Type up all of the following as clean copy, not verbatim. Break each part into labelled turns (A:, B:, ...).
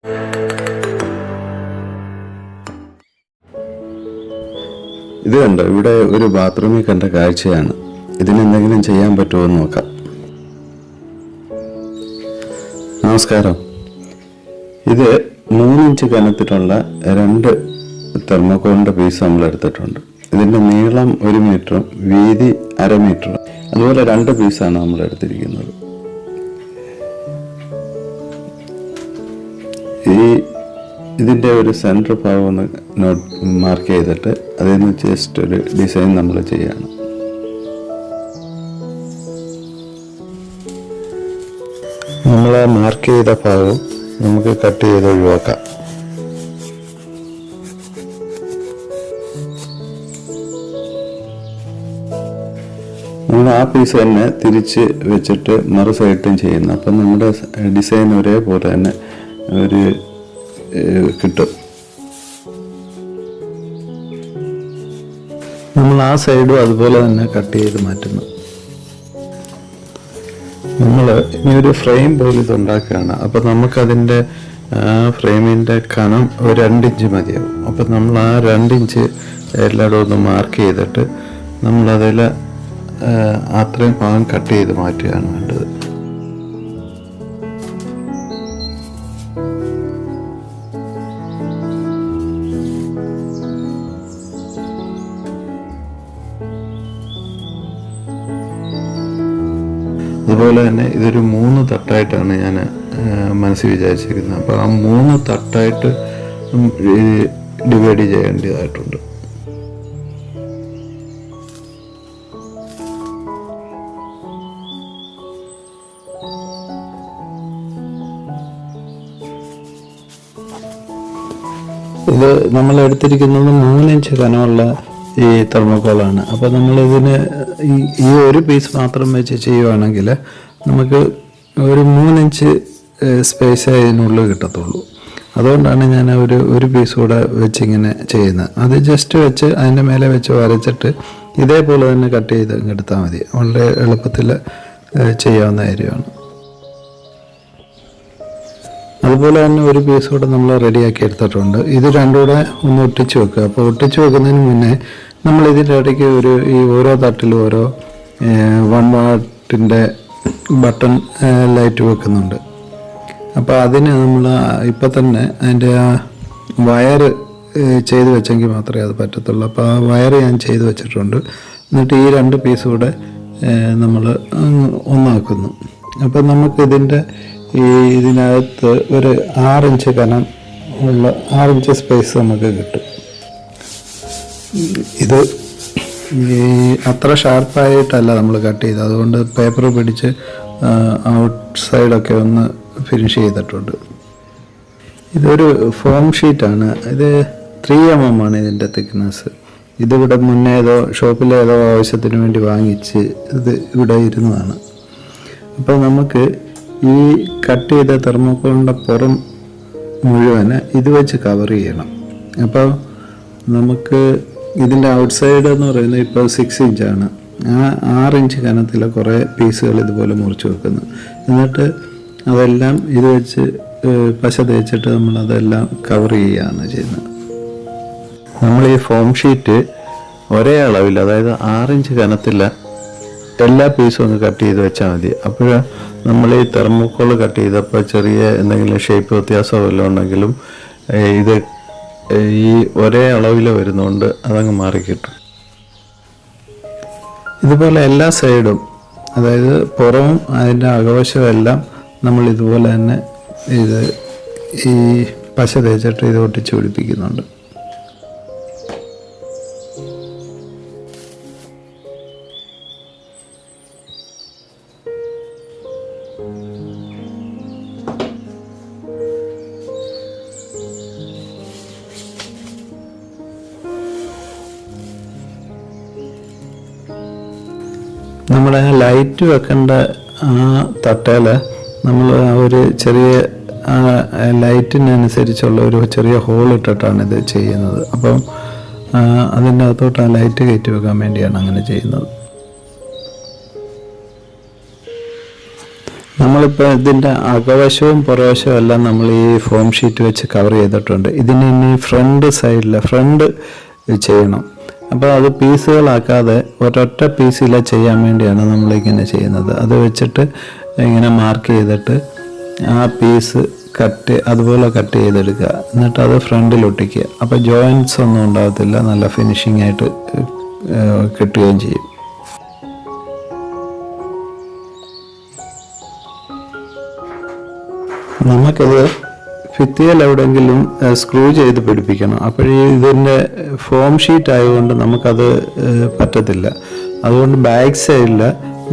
A: ഇത് കണ്ടോ, ഇവിടെ ഒരു ബാത്റൂമിൽ കണ്ട കാഴ്ചയാണ്. ഇതിനെന്തെങ്കിലും ചെയ്യാൻ പറ്റുമോ എന്ന് നോക്കാം. നമസ്കാരം. ഇത് 3 ഇഞ്ച് കനത്തിലുള്ള 2 തെർമോക്കോളിൻ്റെ പീസ് നമ്മൾ എടുത്തിട്ടുണ്ട്. ഇതിൻ്റെ നീളം 1 മീറ്ററും വീതി 1/2 മീറ്ററും, അതുപോലെ 2 പീസാണ് നമ്മൾ എടുത്തിരിക്കുന്നത്. ഇതിൻ്റെ ഒരു സെൻറ്റർ ഭാഗം ഒന്ന് മാർക്ക് ചെയ്തിട്ട് അതിൽ നിന്ന് ജസ്റ്റ് ഒരു ഡിസൈൻ നമ്മൾ ചെയ്യണം. നമ്മൾ മാർക്ക് ചെയ്ത ഭാഗം നമുക്ക് കട്ട് ചെയ്ത് ഒഴിവാക്കാം. നമ്മൾ ആ പീസ് തന്നെ തിരിച്ച് വെച്ചിട്ട് മറു സൈഡും ചെയ്യുന്നു. അപ്പം നമ്മുടെ ഡിസൈൻ ഒരേപോലെ തന്നെ ഒരു കിട്ടും. നമ്മൾ ആ സൈഡും അതുപോലെ തന്നെ കട്ട് ചെയ്ത് മാറ്റുന്നു. നമ്മൾ ഇനി ഒരു ഫ്രെയിം പോലെ ഇത് ഉണ്ടാക്കുകയാണ്. അപ്പം നമുക്കതിൻ്റെ ഫ്രെയിമിൻ്റെ കനം ഒരു 2 ഇഞ്ച് മതിയാവും. അപ്പം നമ്മൾ ആ 2 ഇഞ്ച് എല്ലായിടും ഒന്ന് മാർക്ക് ചെയ്തിട്ട് നമ്മളതിൽ അത്രയും ഭാഗം കട്ട് ചെയ്ത് മാറ്റുകയാണ് വേണ്ടത്. അതുപോലെ തന്നെ ഇതൊരു 3 തട്ടായിട്ടാണ് ഞാൻ മനസ്സിൽ വിചാരിച്ചിരിക്കുന്നത്. അപ്പോൾ ആ 3 തട്ടായിട്ട് ഡിവൈഡ് ചെയ്യേണ്ടതായിട്ടുണ്ട്. ഇത് നമ്മൾ എടുത്തിരിക്കുന്നത് 3 ഇഞ്ച് കനമുള്ള ഈ തെർമോക്കോളാണ്. അപ്പോൾ നമ്മളിതിന് ഈ ഒരു പീസ് മാത്രം വെച്ച് ചെയ്യുവാണെങ്കിൽ നമുക്ക് ഒരു 3 ഇഞ്ച് സ്പേസ് അതിനുള്ളിൽ കിട്ടത്തുള്ളൂ. അതുകൊണ്ടാണ് ഞാൻ ഒരു പീസ് കൂടെ വെച്ചിങ്ങനെ ചെയ്യുന്നത്. അത് ജസ്റ്റ് വെച്ച് അതിൻ്റെ മേലെ വെച്ച് വരച്ചിട്ട് ഇതേപോലെ തന്നെ കട്ട് ചെയ്ത് എടുത്താൽ മതി. വളരെ എളുപ്പത്തിൽ ചെയ്യാവുന്ന കാര്യമാണ്. അതുപോലെ തന്നെ ഒരു പീസ് കൂടെ നമ്മൾ റെഡിയാക്കി എടുത്തിട്ടുണ്ട്. ഇത് രണ്ടും കൂടെ ഒന്ന് ഒട്ടിച്ച് വെക്കുക. അപ്പോൾ ഒട്ടിച്ച് വെക്കുന്നതിന് മുന്നേ നമ്മൾ ഇതിൻ്റെ ഇടയ്ക്ക് ഈ ഓരോ തട്ടിലും ഓരോ 1 വാട്ടിൻ്റെ ബട്ടൺ ലൈറ്റ് വെക്കുന്നുണ്ട്. അപ്പോൾ അതിന് നമ്മൾ ഇപ്പം തന്നെ അതിൻ്റെ ആ വയർ ചെയ്ത് വെച്ചെങ്കിൽ മാത്രമേ അത് പറ്റത്തുള്ളൂ. അപ്പോൾ ആ വയർ ഞാൻ ചെയ്ത് വെച്ചിട്ടുണ്ട്. എന്നിട്ട് ഈ 2 പീസ് കൂടെ നമ്മൾ ഒന്നാക്കുന്നു. അപ്പം നമുക്കിതിൻ്റെ ഇതിനകത്ത് ഒരു 6 ഇഞ്ച് കനം ഉള്ള 6 ഇഞ്ച് സ്പേസ് നമുക്ക് കിട്ടും. ഇത് അത്ര ഷാർപ്പായിട്ടല്ല നമ്മൾ കട്ട് ചെയ്തത്. അതുകൊണ്ട് പേപ്പർ പിടിച്ച് ഔട്ട് സൈഡൊക്കെ ഒന്ന് ഫിനിഷ് ചെയ്തിട്ടുണ്ട്. ഇതൊരു ഫോം ഷീറ്റാണ്. ഇത് 3 mm ആണ് ഇതിൻ്റെ തിക്നെസ്. ഇതിവിടെ മുന്നേ ഷോപ്പിലേതോ ആവശ്യത്തിന് വേണ്ടി വാങ്ങിച്ച് ഇത് ഇവിടെ ഇരുന്നതാണ്. അപ്പോൾ നമുക്ക് ഈ കട്ട് ചെയ്ത തെർമോക്കോളിൻ്റെ പുറം മുഴുവൻ ഇത് വെച്ച് കവർ ചെയ്യണം. അപ്പോൾ നമുക്ക് ഇതിൻ്റെ ഔട്ട് സൈഡ് എന്ന് പറയുന്നത് ഇപ്പോൾ 6 ഇഞ്ചാണ്. ആ 6 ഇഞ്ച് കനത്തിൽ കുറേ പീസുകൾ ഇതുപോലെ മുറിച്ച് വെക്കുന്നു. എന്നിട്ട് അതെല്ലാം ഇത് വെച്ച് പശ തേച്ചിട്ട് നമ്മളതെല്ലാം കവർ ചെയ്യുകയാണ് ചെയ്യുന്നത്. നമ്മൾ ഈ ഫോം ഷീറ്റ് ഒരേ അളവിൽ, അതായത് 6 ഇഞ്ച് കനത്തിൽ എല്ലാ പീസും ഒന്ന് കട്ട് ചെയ്ത് വെച്ചാൽ മതി. അപ്പോൾ നമ്മൾ ഈ തെർമോക്കോൾ കട്ട് ചെയ്തപ്പോൾ ചെറിയ എന്തെങ്കിലും ഷേപ്പ് വ്യത്യാസമോ വല്ലതും ഉണ്ടെങ്കിലും ഇത് ഈ ഒരേ അളവിൽ വരുന്നതുകൊണ്ട് അതങ്ങ് മാറിക്കിട്ടും. ഇതുപോലെ എല്ലാ സൈഡും, അതായത് പുറവും അതിൻ്റെ അകവശവും എല്ലാം നമ്മൾ ഇതുപോലെ തന്നെ ഈ പശ തേച്ചിട്ട് ഇത് ഒട്ടിച്ച് പിടിപ്പിക്കുന്നുണ്ട്. നമ്മുടെ ലൈറ്റ് വെക്കേണ്ട ആ തട്ടയിൽ നമ്മൾ ഒരു ചെറിയ ലൈറ്റിനനുസരിച്ചുള്ള ഒരു ചെറിയ ഹോൾ ഇട്ടിട്ടാണ് ഇത് ചെയ്യുന്നത്. അപ്പം അതിൻ്റെ അകത്തോട്ട് ആ ലൈറ്റ് കയറ്റി വെക്കാൻ വേണ്ടിയാണ് അങ്ങനെ ചെയ്യുന്നത്. നമ്മളിപ്പോൾ ഇതിൻ്റെ അകവശവും പുറവശവും എല്ലാം നമ്മൾ ഈ ഫോം ഷീറ്റ് വെച്ച് കവർ ചെയ്തിട്ടുണ്ട്. ഇതിന് ഇനി ഫ്രണ്ട് ചെയ്യണം. അപ്പോൾ അത് പീസുകളാക്കാതെ ഒരൊറ്റ പീസിൽ ചെയ്യാൻ വേണ്ടിയാണ് നമ്മളിങ്ങനെ ചെയ്യുന്നത്. അത് വെച്ചിട്ട് ഇങ്ങനെ മാർക്ക് ചെയ്തിട്ട് ആ പീസ് അതുപോലെ കട്ട് ചെയ്തെടുക്കുക. എന്നിട്ട് അത് ഫ്രണ്ടിൽ ഒട്ടിക്കുക. അപ്പോൾ ജോയിൻറ്റ്സ് ഒന്നും ഉണ്ടാകത്തില്ല, നല്ല ഫിനിഷിംഗ് ആയിട്ട് കിട്ടുകയും ചെയ്യും. നമുക്കത് ഭിത്തിയിൽ എവിടെയെങ്കിലും സ്ക്രൂ ചെയ്ത് പിടിപ്പിക്കണം. അപ്പോഴേ ഇതിൻ്റെ ഫോം ഷീറ്റ് ആയതുകൊണ്ട് നമുക്കത് പറ്റത്തില്ല. അതുകൊണ്ട് ബാക്ക് സൈഡിൽ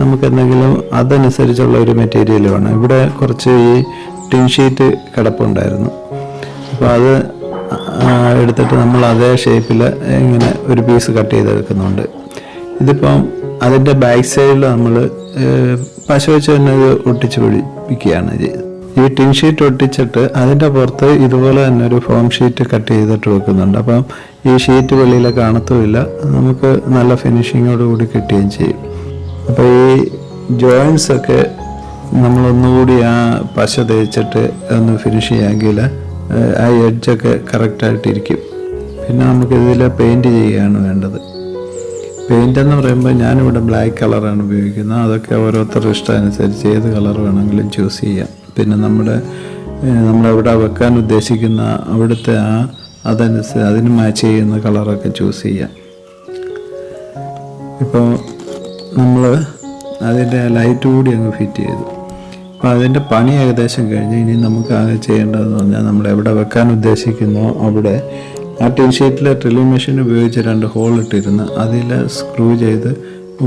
A: നമുക്ക് എന്തെങ്കിലും അതനുസരിച്ചുള്ള ഒരു മെറ്റീരിയൽ വേണം. ഇവിടെ കുറച്ച് ഈ ടിൻ ഷീറ്റ് കിടപ്പുണ്ടായിരുന്നു. അപ്പോൾ അത് എടുത്തിട്ട് നമ്മൾ അതേ ഷേപ്പിൽ ഇങ്ങനെ ഒരു പീസ് കട്ട് ചെയ്തെടുക്കുന്നുണ്ട്. ഇതിപ്പം അതിൻ്റെ ബാക്ക് സൈഡിൽ നമ്മൾ പശ വെച്ച് തന്നെ ഒട്ടിച്ച് പിടിപ്പിക്കുകയാണ് ചെയ്തത്. ഈ ടിൻ ഷീറ്റ് ഒട്ടിച്ചിട്ട് അതിൻ്റെ പുറത്ത് ഇതുപോലെ തന്നെ ഒരു ഫോം ഷീറ്റ് കട്ട് ചെയ്തിട്ട് വെക്കുന്നുണ്ട്. അപ്പം ഈ ഷീറ്റ് വെളിയിൽ കാണത്തുമില്ല, നമുക്ക് നല്ല ഫിനിഷിങ്ങോടുകൂടി കിട്ടുകയും ചെയ്യും. അപ്പോൾ ഈ ജോയിൻറ്റ്സ് ഒക്കെ നമ്മളൊന്നുകൂടി ആ പശ തേച്ചിട്ട് ഒന്ന് ഫിനിഷ് ചെയ്യാമെങ്കിൽ ആ എഡ്ജൊക്കെ കറക്റ്റായിട്ടിരിക്കും. പിന്നെ നമുക്കിതിൽ പെയിൻറ്റ് ചെയ്യുകയാണ് വേണ്ടത്. പെയിൻ്റ് എന്ന് പറയുമ്പോൾ ഞാനിവിടെ ബ്ലാക്ക് കളറാണ് ഉപയോഗിക്കുന്നത്. അതൊക്കെ ഓരോരുത്തരുടെ ഇഷ്ടം അനുസരിച്ച് ഏത് കളർ വേണമെങ്കിലും ചൂസ് ചെയ്യാം. പിന്നെ നമ്മളെവിടെ വെക്കാൻ ഉദ്ദേശിക്കുന്ന അവിടുത്തെ അതനുസരിച്ച് അതിന് മാച്ച് ചെയ്യുന്ന കളറൊക്കെ ചൂസ് ചെയ്യാം. ഇപ്പോൾ നമ്മൾ അതിൻ്റെ ലൈറ്റ് കൂടി അങ്ങ് ഫിറ്റ് ചെയ്തു. അപ്പോൾ അതിൻ്റെ പണി ഏകദേശം കഴിഞ്ഞ് ഇനി നമുക്ക് ആകെ ചെയ്യേണ്ടതെന്ന് പറഞ്ഞാൽ നമ്മൾ എവിടെ വെക്കാൻ ഉദ്ദേശിക്കുന്നോ അവിടെ ആ ടിൻ ഷീറ്റിലെ ഡ്രില്ലിംഗ് മെഷീൻ ഉപയോഗിച്ച് 2 ഹോൾ ഇട്ടിരുന്ന് അതിൽ സ്ക്രൂ ചെയ്ത്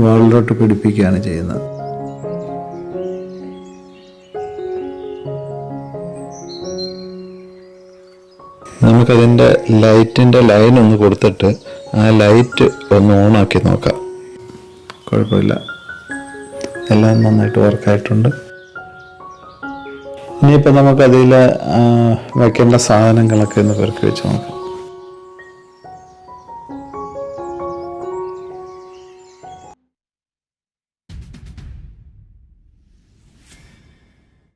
A: വാളിലോട്ട് പിടിപ്പിക്കുകയാണ് ചെയ്യുന്നത്. നമുക്കതിൻ്റെ ലൈറ്റിൻ്റെ ലൈൻ ഒന്ന് കൊടുത്തിട്ട് ആ ലൈറ്റ് ഒന്ന് ഓണാക്കി നോക്കാം. കുഴപ്പമില്ല, എല്ലാം നന്നായിട്ട് വർക്കായിട്ടുണ്ട്. ഇനിയിപ്പോൾ നമുക്കതിൽ വയ്ക്കേണ്ട സാധനങ്ങളൊക്കെ ഒന്ന് പെറുക്കി വെച്ച് നോക്കാം.